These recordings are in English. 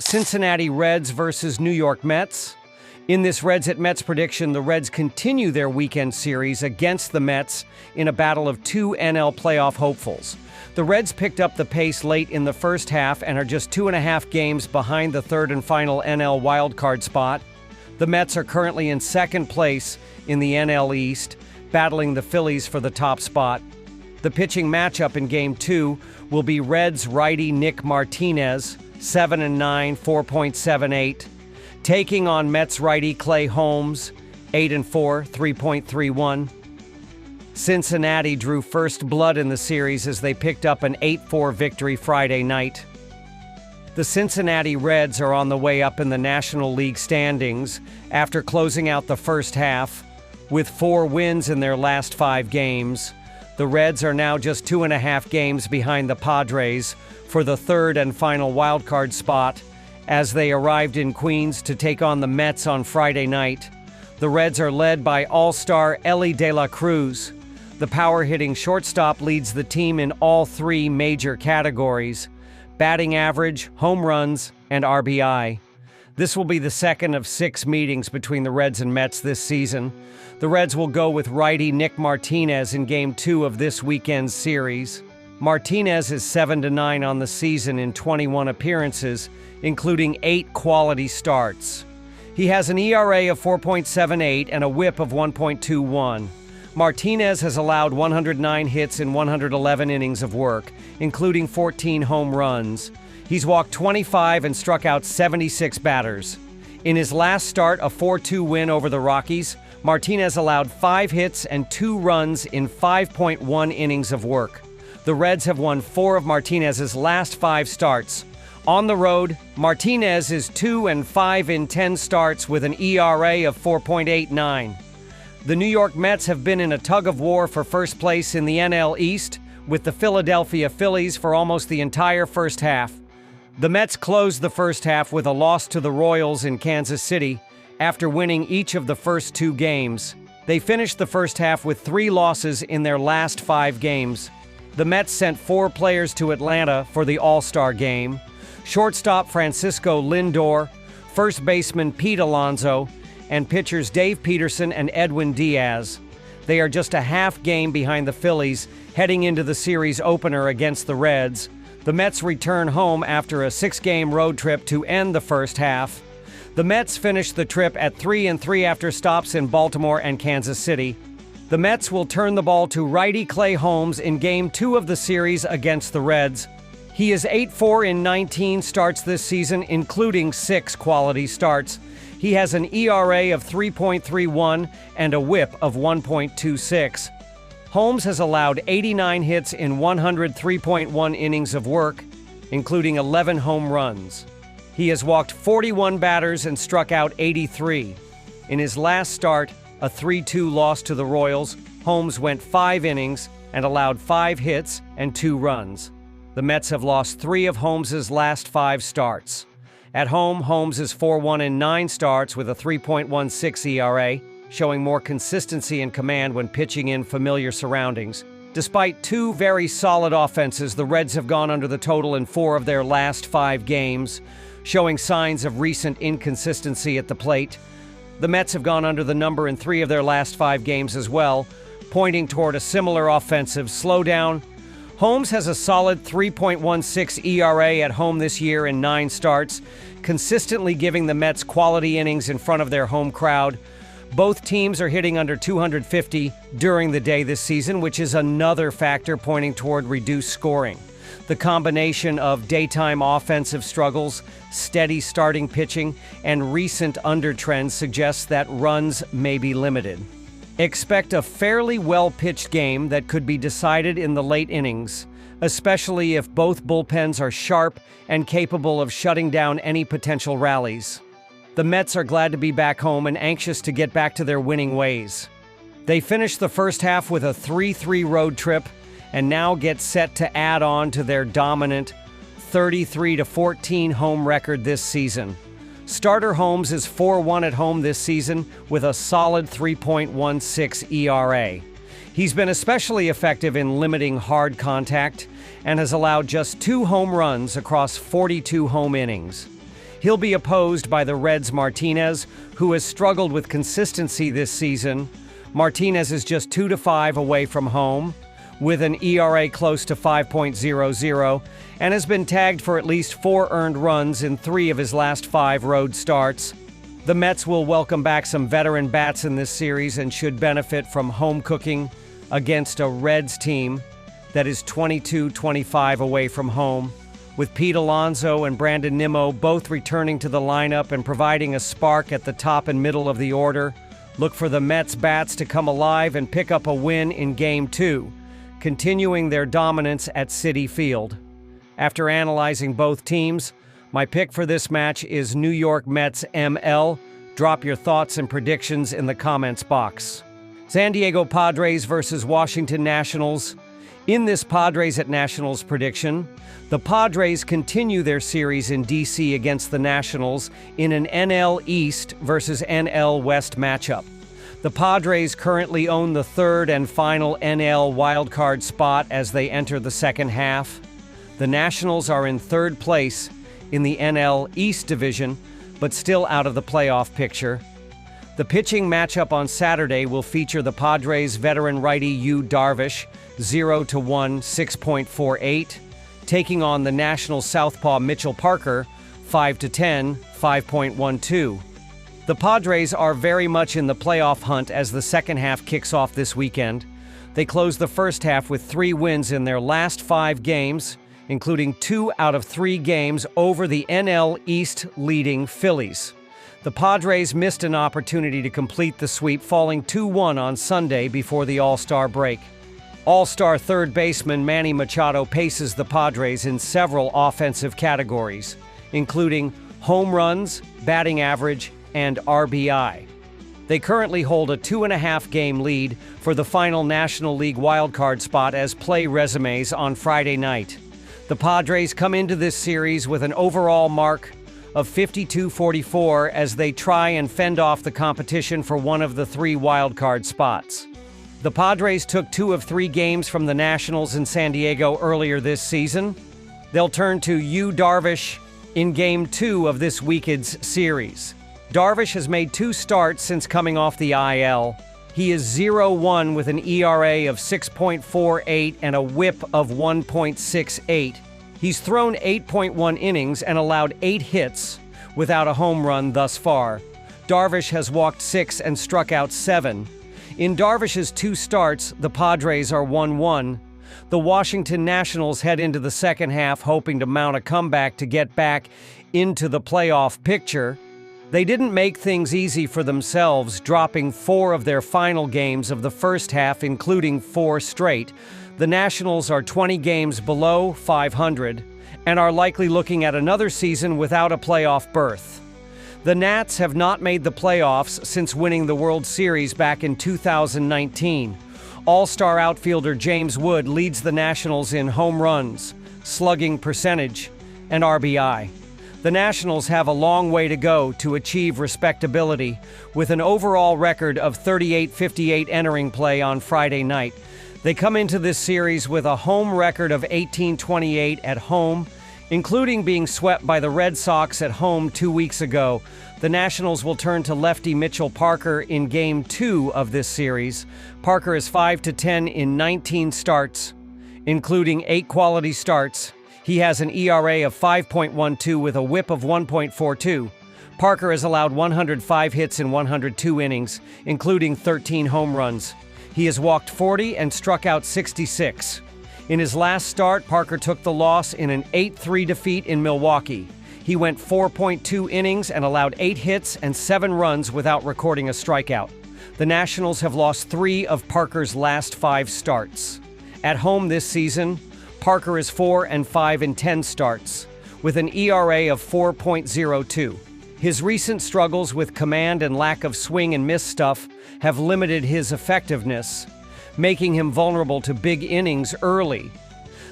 Cincinnati Reds versus New York Mets. In this Reds at Mets prediction, the Reds continue their weekend series against the Mets in a battle of two NL playoff hopefuls. The Reds picked up the pace late in the first half and are just 2.5 games behind the third and final NL wildcard spot. The Mets are currently in second place in the NL East, battling the Phillies for the top spot. The pitching matchup in Game 2 will be Reds righty Nick Martinez, 7-9, 4.78, taking on Mets righty Clay Holmes, 8-4, 3.31. Cincinnati drew first blood in the series as they picked up an 8-4 victory Friday night. The Cincinnati Reds are on the way up in the National League standings after closing out the first half with 4 wins in their last 5 games. The Reds are now just 2.5 games behind the Padres for the third and final wildcard spot as they arrived in Queens to take on the Mets on Friday night. The Reds are led by all-star Elly De La Cruz. The power-hitting shortstop leads the team in all 3 major categories: batting average, home runs, and RBI. This will be the second of 6 meetings between the Reds and Mets this season. The Reds will go with righty Nick Martinez in Game 2 of this weekend's series. Martinez is 7-9 on the season in 21 appearances, including 8 quality starts. He has an ERA of 4.78 and a WHIP of 1.21. Martinez has allowed 109 hits in 111 innings of work, including 14 home runs. He's walked 25 and struck out 76 batters. In his last start, a 4-2 win over the Rockies, Martinez allowed 5 hits and 2 runs in 5.1 innings of work. The Reds have won 4 of Martinez's last 5 starts. On the road, Martinez is 2-5 in 10 starts with an ERA of 4.89. The New York Mets have been in a tug-of-war for first place in the NL East, with the Philadelphia Phillies for almost the entire first half. The Mets closed the first half with a loss to the Royals in Kansas City after winning each of the first 2 games. They finished the first half with 3 losses in their last 5 games. The Mets sent 4 players to Atlanta for the All-Star game: shortstop Francisco Lindor, first baseman Pete Alonso, and pitchers Dave Peterson and Edwin Diaz. They are just a half game behind the Phillies heading into the series opener against the Reds. The Mets return home after a 6-game road trip to end the first half. The Mets finished the trip at 3-3 after stops in Baltimore and Kansas City. The Mets will turn the ball to righty Clay Holmes in Game 2 of the series against the Reds. He is 8-4 in 19 starts this season, including 6 quality starts. He has an ERA of 3.31 and a WHIP of 1.26. Holmes has allowed 89 hits in 103.1 innings of work, including 11 home runs. He has walked 41 batters and struck out 83. In his last start, a 3-2 loss to the Royals, Holmes went 5 innings and allowed 5 hits and 2 runs. The Mets have lost 3 of Holmes's last 5 starts. At home, Holmes is 4-1 in 9 starts with a 3.16 ERA, showing more consistency and command when pitching in familiar surroundings. Despite 2 very solid offenses, the Reds have gone under the total in 4 of their last 5 games, showing signs of recent inconsistency at the plate. The Mets have gone under the number in 3 of their last 5 games as well, pointing toward a similar offensive slowdown. Holmes has a solid 3.16 ERA at home this year in 9 starts, consistently giving the Mets quality innings in front of their home crowd. Both teams are hitting under 250 during the day this season, which is another factor pointing toward reduced scoring. The combination of daytime offensive struggles, steady starting pitching, and recent undertrends suggests that runs may be limited. Expect a fairly well-pitched game that could be decided in the late innings, especially if both bullpens are sharp and capable of shutting down any potential rallies. The Mets are glad to be back home and anxious to get back to their winning ways. They finished the first half with a 3-3 road trip and now get set to add on to their dominant 33-14 home record this season. Starter Holmes is 4-1 at home this season with a solid 3.16 ERA. He's been especially effective in limiting hard contact and has allowed just 2 home runs across 42 home innings. He'll be opposed by the Reds' Martinez, who has struggled with consistency this season. Martinez is just 2-5 away from home, with an ERA close to 5.00, and has been tagged for at least 4 earned runs in 3 of his last 5 road starts. The Mets will welcome back some veteran bats in this series and should benefit from home cooking against a Reds team that is 22-25 away from home, with Pete Alonso and Brandon Nimmo both returning to the lineup and providing a spark at the top and middle of the order. Look for the Mets bats to come alive and pick up a win in Game 2, continuing their dominance at Citi Field. After analyzing both teams, my pick for this match is New York Mets ML. Drop your thoughts and predictions in the comments box. San Diego Padres versus Washington Nationals. In this Padres at Nationals prediction, the Padres continue their series in DC against the Nationals in an NL East versus NL West matchup. The Padres currently own the 3rd and final NL wildcard spot as they enter the second half. The Nationals are in 3rd place in the NL East division, but still out of the playoff picture. The pitching matchup on Saturday will feature the Padres veteran righty Yu Darvish, 0-1, 6.48, taking on the National southpaw Mitchell Parker, 5-10, 5.12. The Padres are very much in the playoff hunt as the second half kicks off this weekend. They closed the first half with 3 wins in their last 5 games, including 2 out of 3 games over the NL East leading Phillies. The Padres missed an opportunity to complete the sweep, falling 2-1 on Sunday before the All-Star break. All-Star third baseman Manny Machado paces the Padres in several offensive categories, including home runs, batting average, and RBI. They currently hold a 2.5-game lead for the final National League wildcard spot as play resumes on Friday night. The Padres come into this series with an overall mark of 52-44 as they try and fend off the competition for one of the 3 wildcard spots. The Padres took 2 of 3 games from the Nationals in San Diego earlier this season. They'll turn to Yu Darvish in Game 2 of this weekend's series. Darvish has made 2 starts since coming off the IL. He is 0-1 with an ERA of 6.48 and a WHIP of 1.68. He's thrown 8.1 innings and allowed 8 hits without a home run thus far. Darvish has walked 6 and struck out 7. In Darvish's 2 starts, the Padres are 1-1. The Washington Nationals head into the second half hoping to mount a comeback to get back into the playoff picture. They didn't make things easy for themselves, dropping 4 of their final games of the first half, including 4 straight. The Nationals are 20 games below 500 and are likely looking at another season without a playoff berth. The Nats have not made the playoffs since winning the World Series back in 2019. All-star outfielder James Wood leads the Nationals in home runs, slugging percentage, and RBI. The Nationals have a long way to go to achieve respectability, with an overall record of 38-58 entering play on Friday night. They come into this series with a home record of 18-28 at home, including being swept by the Red Sox at home 2 weeks ago. The Nationals will turn to lefty Mitchell Parker in Game 2 of this series. Parker is 5-10 in 19 starts, including 8 quality starts. He has an ERA of 5.12 with a WHIP of 1.42. Parker has allowed 105 hits in 102 innings, including 13 home runs. He has walked 40 and struck out 66. In his last start, Parker took the loss in an 8-3 defeat in Milwaukee. He went 4.2 innings and allowed 8 hits and 7 runs without recording a strikeout. The Nationals have lost 3 of Parker's last 5 starts. At home this season, Parker is 4-5 in 10 starts, with an ERA of 4.02. His recent struggles with command and lack of swing and miss stuff have limited his effectiveness, making him vulnerable to big innings early.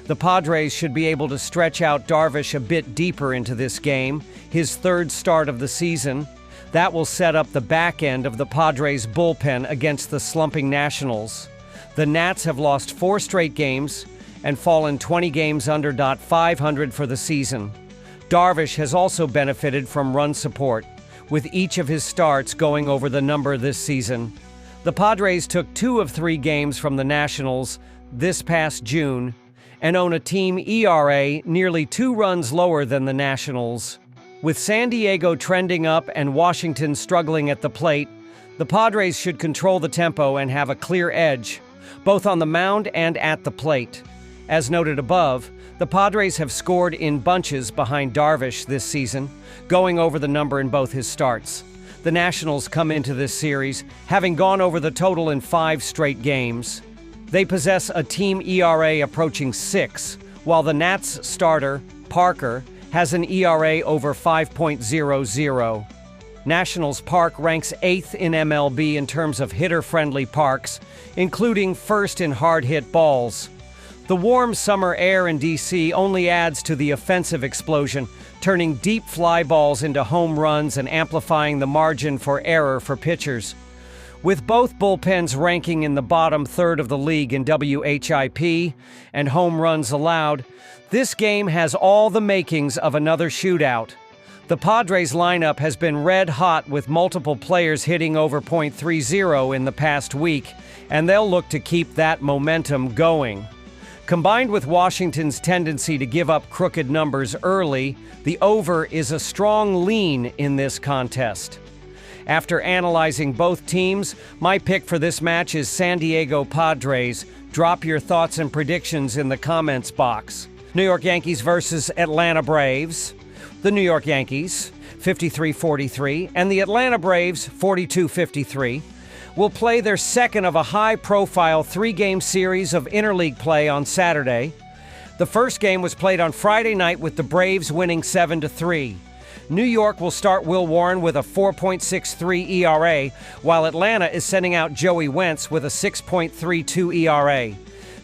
The Padres should be able to stretch out Darvish a bit deeper into this game, his 3rd start of the season. That will set up the back end of the Padres' bullpen against the slumping Nationals. The Nats have lost 4 straight games and fallen 20 games under .500 for the season. Darvish has also benefited from run support, with each of his starts going over the number this season. The Padres took 2 of 3 games from the Nationals this past June and own a team ERA nearly 2 runs lower than the Nationals. With San Diego trending up and Washington struggling at the plate, the Padres should control the tempo and have a clear edge, both on the mound and at the plate. As noted above, the Padres have scored in bunches behind Darvish this season, going over the number in both his starts. The Nationals come into this series having gone over the total in 5 straight games. They possess a team ERA approaching 6, while the Nats starter, Parker, has an ERA over 5.00. Nationals Park ranks 8th in MLB in terms of hitter-friendly parks, including first in hard-hit balls. The warm summer air in D.C. only adds to the offensive explosion, turning deep fly balls into home runs and amplifying the margin for error for pitchers. With both bullpens ranking in the bottom third of the league in WHIP and home runs allowed, this game has all the makings of another shootout. The Padres lineup has been red hot with multiple players hitting over .30 in the past week, and they'll look to keep that momentum going. Combined with Washington's tendency to give up crooked numbers early, the over is a strong lean in this contest. After analyzing both teams, my pick for this match is San Diego Padres. Drop your thoughts and predictions in the comments box. New York Yankees versus Atlanta Braves. The New York Yankees, 53-43, and the Atlanta Braves, 42-53, will play their second of a high-profile 3-game series of interleague play on Saturday. The first game was played on Friday night with the Braves winning 7-3. New York will start Will Warren with a 4.63 ERA, while Atlanta is sending out Joey Wentz with a 6.32 ERA.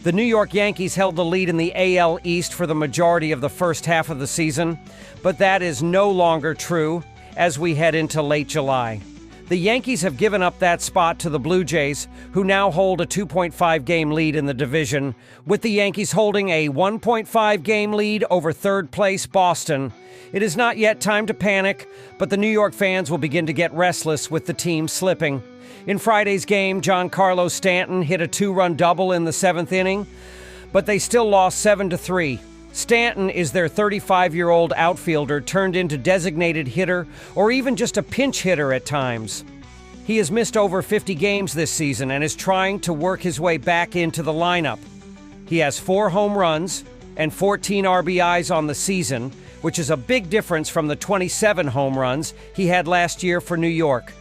The New York Yankees held the lead in the AL East for the majority of the first half of the season, but that is no longer true as we head into late July. The Yankees have given up that spot to the Blue Jays, who now hold a 2.5-game lead in the division, with the Yankees holding a 1.5-game lead over third-place Boston. It is not yet time to panic, but the New York fans will begin to get restless with the team slipping. In Friday's game, Giancarlo Stanton hit a 2-run double in the 7th inning, but they still lost 7-3. Stanton is their 35-year-old outfielder turned into designated hitter or even just a pinch hitter at times. He has missed over 50 games this season and is trying to work his way back into the lineup. He has 4 home runs and 14 RBIs on the season, which is a big difference from the 27 home runs he had last year for New York.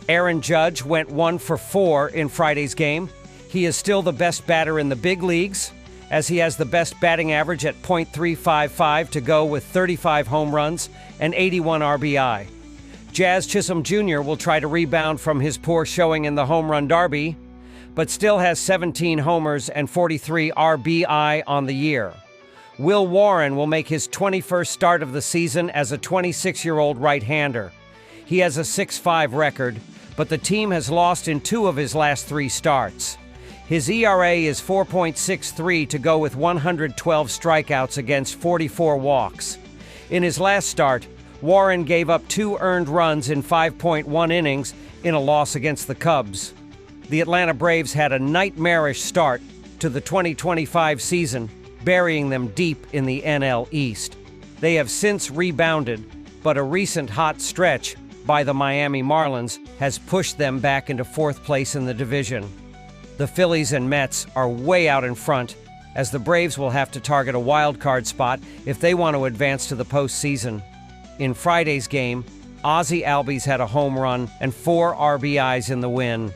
Aaron Judge went 1 for 4 in Friday's game. He is still the best batter in the big leagues, as he has the best batting average at .355 to go with 35 home runs and 81 RBI. Jazz Chisholm Jr. will try to rebound from his poor showing in the home run derby, but still has 17 homers and 43 RBI on the year. Will Warren will make his 21st start of the season as a 26-year-old right-hander. He has a 6.5 record, but the team has lost in 2 of his last 3 starts. His ERA is 4.63 to go with 112 strikeouts against 44 walks. In his last start, Warren gave up 2 earned runs in 5.1 innings in a loss against the Cubs. The Atlanta Braves had a nightmarish start to the 2025 season, burying them deep in the NL East. They have since rebounded, but a recent hot stretch by the Miami Marlins has pushed them back into 4th place in the division. The Phillies and Mets are way out in front, as the Braves will have to target a wild card spot if they want to advance to the postseason. In Friday's game, Ozzie Albies had a home run and 4 RBIs in the win.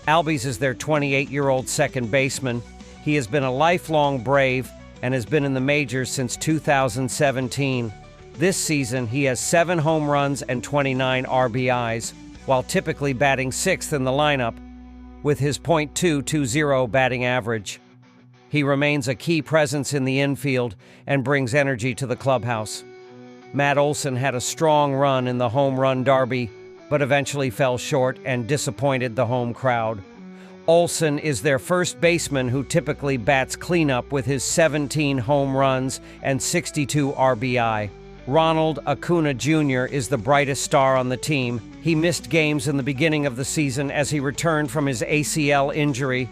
Albies is their 28-year-old second baseman. He has been a lifelong Brave and has been in the majors since 2017. This season, he has 7 home runs and 29 RBIs, while typically batting 6th in the lineup, with his .220 batting average. He remains a key presence in the infield and brings energy to the clubhouse. Matt Olson had a strong run in the home run derby, but eventually fell short and disappointed the home crowd. Olson is their first baseman who typically bats cleanup with his 17 home runs and 62 RBI. Ronald Acuna Jr. is the brightest star on the team. He missed games in the beginning of the season as he returned from his ACL injury,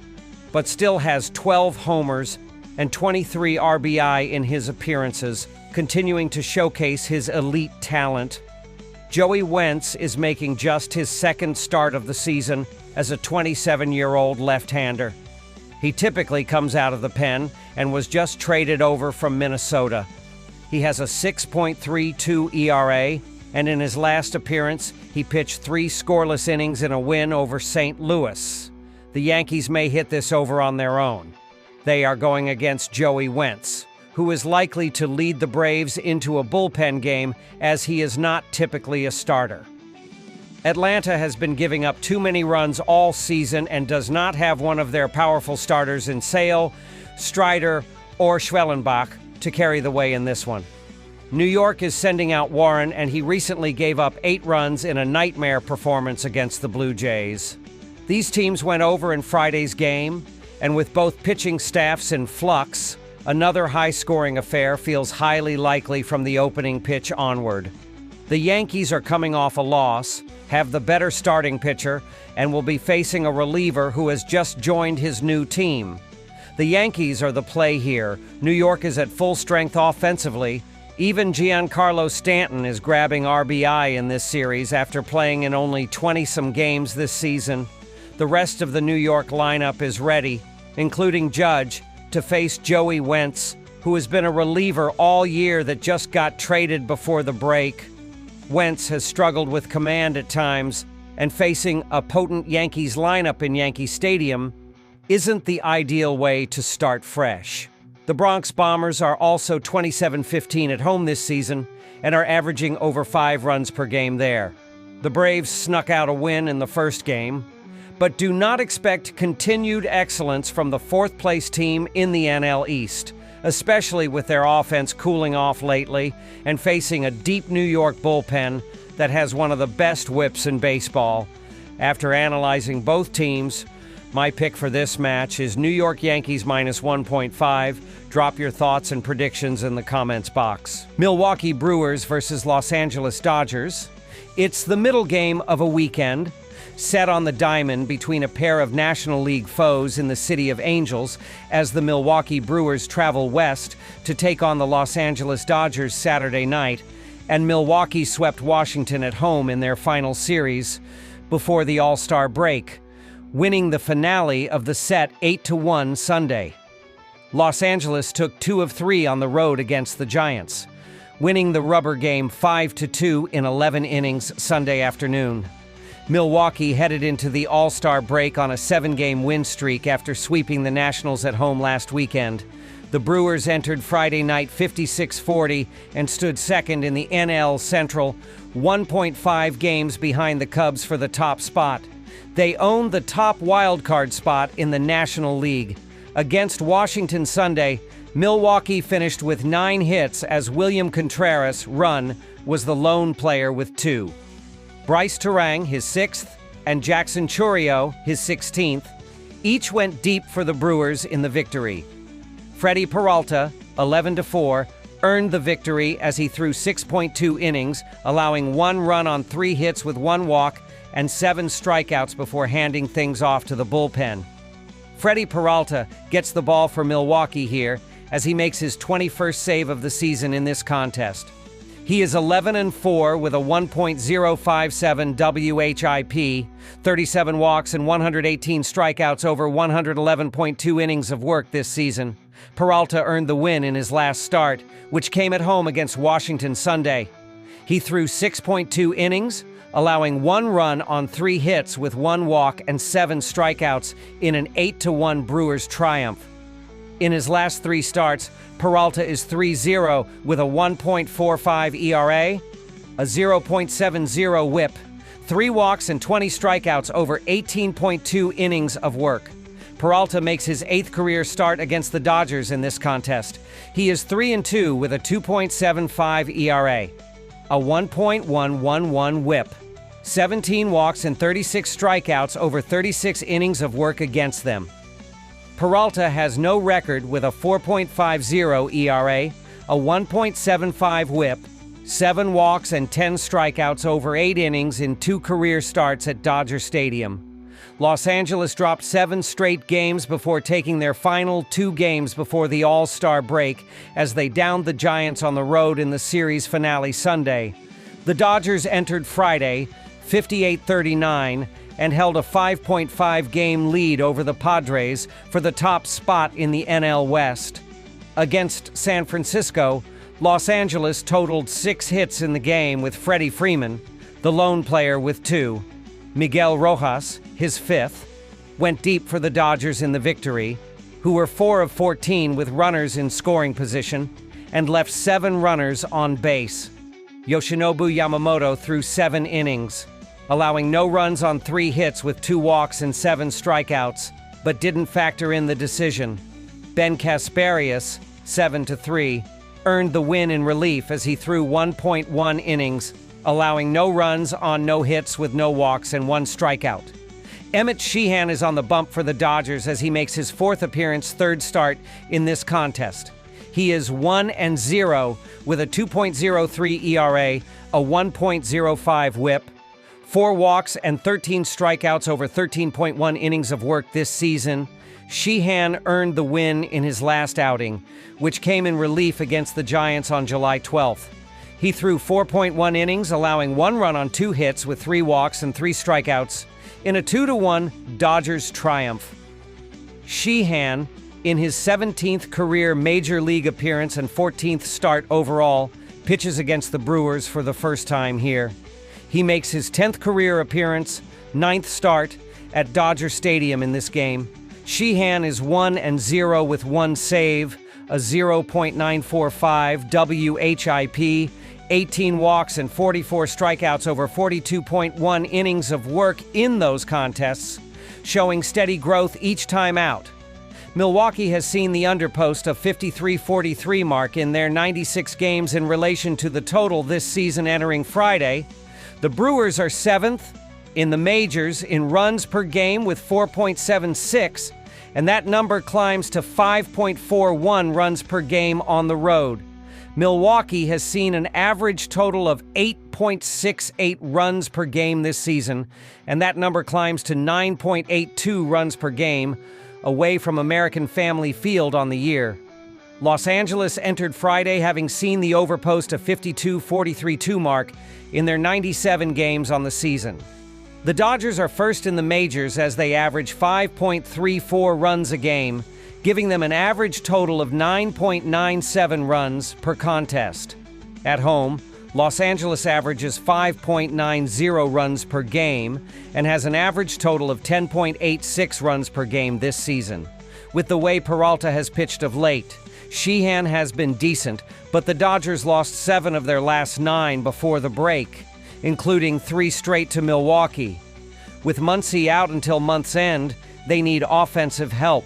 but still has 12 homers and 23 RBI in his appearances, continuing to showcase his elite talent. Joey Wentz is making just his second start of the season as a 27-year-old left-hander. He typically comes out of the pen and was just traded over from Minnesota. He has a 6.32 ERA, and in his last appearance, he pitched 3 scoreless innings in a win over St. Louis. The Yankees may hit this over on their own. They are going against Joey Wentz, who is likely to lead the Braves into a bullpen game as he is not typically a starter. Atlanta has been giving up too many runs all season and does not have one of their powerful starters in Sale, Strider, or Schwellenbach to carry the way in this one. New York is sending out Warren, and he recently gave up 8 runs in a nightmare performance against the Blue Jays. These teams went over in Friday's game, and with both pitching staffs in flux, another high-scoring affair feels highly likely from the opening pitch onward. The Yankees are coming off a loss, have the better starting pitcher, and will be facing a reliever who has just joined his new team. The Yankees are the play here. New York is at full strength offensively. Even Giancarlo Stanton is grabbing RBI in this series after playing in only 20-some games this season. The rest of the New York lineup is ready, including Judge, to face Joey Wentz, who has been a reliever all year that just got traded before the break. Wentz has struggled with command at times, and facing a potent Yankees lineup in Yankee Stadium isn't the ideal way to start fresh. The Bronx Bombers are also 27-15 at home this season and are averaging over 5 runs per game there. The Braves snuck out a win in the first game, but do not expect continued excellence from the 4th-place team in the NL East, especially with their offense cooling off lately and facing a deep New York bullpen that has one of the best whips in baseball. After analyzing both teams, my pick for this match is New York Yankees minus 1.5. Drop your thoughts and predictions in the comments box. Milwaukee Brewers versus Los Angeles Dodgers. It's the middle game of a weekend, set on the diamond between a pair of National League foes in the City of Angels as the Milwaukee Brewers travel west to take on the Los Angeles Dodgers Saturday night, and Milwaukee swept Washington at home in their final series before the All-Star break, winning the finale of the set 8-1 Sunday. Los Angeles took 2 of 3 on the road against the Giants, winning the rubber game 5-2 in 11 innings Sunday afternoon. Milwaukee headed into the All-Star break on a 7-game win streak after sweeping the Nationals at home last weekend. The Brewers entered Friday night 56-40 and stood second in the NL Central, 1.5 games behind the Cubs for the top spot. They owned the top wildcard spot in the National League. Against Washington Sunday, Milwaukee finished with 9 hits as William Contreras, run, was the lone player with 2. Bryce Terang, his 6th, and Jackson Chourio, his 16th, each went deep for the Brewers in the victory. Freddie Peralta, 11-4, earned the victory as he threw 6.2 innings, allowing 1 run on 3 hits with 1 walk and 7 strikeouts before handing things off to the bullpen. Freddie Peralta gets the ball for Milwaukee here as he makes his 21st save of the season in this contest. He is 11-4 with a 1.057 WHIP, 37 walks and 118 strikeouts over 111.2 innings of work this season. Peralta earned the win in his last start, which came at home against Washington Sunday. He threw 6.2 innings, allowing 1 run on 3 hits with 1 walk and 7 strikeouts in an 8-1 Brewers triumph. In his last 3 starts, Peralta is 3-0 with a 1.45 ERA, a 0.70 whip, 3 walks and 20 strikeouts over 18.2 innings of work. Peralta makes his 8th career start against the Dodgers in this contest. He is 3-2 with a 2.75 ERA, a 1.111 whip, 17 walks and 36 strikeouts over 36 innings of work against them. Peralta has no record with a 4.50 ERA, a 1.75 whip, 7 walks and 10 strikeouts over 8 innings in 2 career starts at Dodger Stadium. Los Angeles dropped 7 straight games before taking their final 2 games before the All-Star break as they downed the Giants on the road in the series finale Sunday. The Dodgers entered Friday 58-39 and held a 5.5 game lead over the Padres for the top spot in the NL West. Against San Francisco, Los Angeles totaled 6 hits in the game with Freddie Freeman, the lone player with 2. Miguel Rojas, his 5th, went deep for the Dodgers in the victory, who were 4 of 14 with runners in scoring position and left 7 runners on base. Yoshinobu Yamamoto threw 7 innings, allowing no runs on 3 hits with 2 walks and 7 strikeouts, but didn't factor in the decision. Ben Kasparius, 7-3, earned the win in relief as he threw 1.1 innings, allowing no runs on no hits with no walks and 1 strikeout. Emmett Sheehan is on the bump for the Dodgers as he makes his 4th appearance, 3rd start in this contest. He is 1-0 with a 2.03 ERA, a 1.05 whip, 4 walks and 13 strikeouts over 13.1 innings of work this season. Sheehan earned the win in his last outing, which came in relief against the Giants on July 12th. He threw 4.1 innings, allowing 1 run on 2 hits with 3 walks and 3 strikeouts in a 2-1 Dodgers triumph. Sheehan, in his 17th career Major League appearance and 14th start overall, pitches against the Brewers for the first time here. He makes his 10th career appearance, 9th start, at Dodger Stadium in this game. Sheehan is 1-0 with 1 save, a 0.945 WHIP, 18 walks and 44 strikeouts over 42.1 innings of work in those contests, showing steady growth each time out. Milwaukee has seen the underpost of 53-43 mark in their 96 games in relation to the total this season entering Friday. The Brewers are 7th in the majors in runs per game with 4.76, and that number climbs to 5.41 runs per game on the road. Milwaukee has seen an average total of 8.68 runs per game this season, and that number climbs to 9.82 runs per game away from American Family Field on the year. Los Angeles entered Friday having seen the overpost of 52-43-2 mark in their 97 games on the season. The Dodgers are first in the majors as they average 5.34 runs a game, giving them an average total of 9.97 runs per contest. At home, Los Angeles averages 5.90 runs per game and has an average total of 10.86 runs per game this season. With the way Peralta has pitched of late, Sheehan has been decent, but the Dodgers lost 7 of their last 9 before the break, including 3 straight to Milwaukee. With Muncy out until month's end, they need offensive help.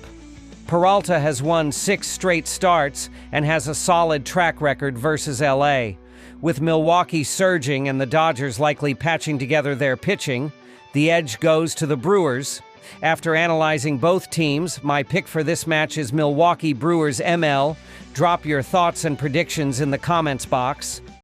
Peralta has won 6 straight starts and has a solid track record versus LA. With Milwaukee surging and the Dodgers likely patching together their pitching, the edge goes to the Brewers. After analyzing both teams, my pick for this match is Milwaukee Brewers ML. Drop your thoughts and predictions in the comments box.